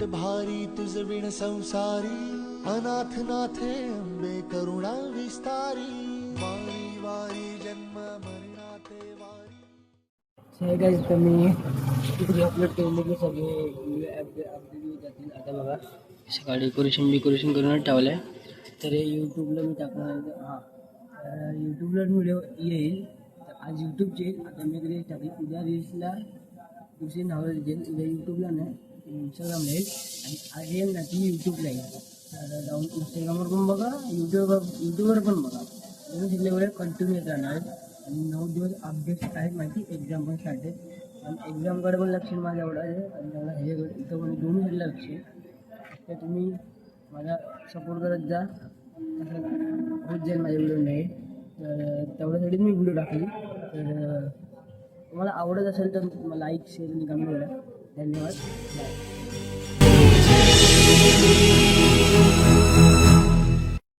पोट भारी तुझ विण संसारी, अनाथ नाथे अंबे करुणा विस्तारी, वारी वारी जन्म मरणाते वारी. गाईज तर मी व्हिडिओ अपलोड केलेले की सगळे अपडेट जातील. आता बघा सकाळी डेकोरेशन करूनच ठेवलं आहे. तर हे यूट्यूबला मी टाकणार. हां, यूट्यूबला व्हिडिओ येईल. तर आज यूट्यूबचे येईल. आता मी रील्स टाकली. उद्या रील्सला दुसरी नावं देईल. उद्या यूट्यूबला नाही, इंस्टाग्रामला येईल. आणि आज येईल ना ती यूट्यूबला येईल. तर जाऊन इंस्टाग्रामवर पण बघा, यूट्यूबवर पण बघा. तुम्ही सगळे कंटिन्यू येत राहणार. आणि 9 दिवस अपडेट्स आहेत माहिती. एक्झाम पण स्टार्ट आहे. आणि एक्झामकडे पण लक्ष माझं एवढं आहे. आणि मला ह्याच्याकडे इथं पण दोन्ही साईडला लक्ष आहे. तर तुम्ही मला सपोर्ट करत जा. असं होत जाईल माझ्या व्हिडिओ नाही. तर तेवढ्यासाठीच मी व्हिडिओ टाकली. तर तुम्हाला आवडत असेल तर लाईक शेअर आणि कमेंट करा. धन्यवाद. बाय.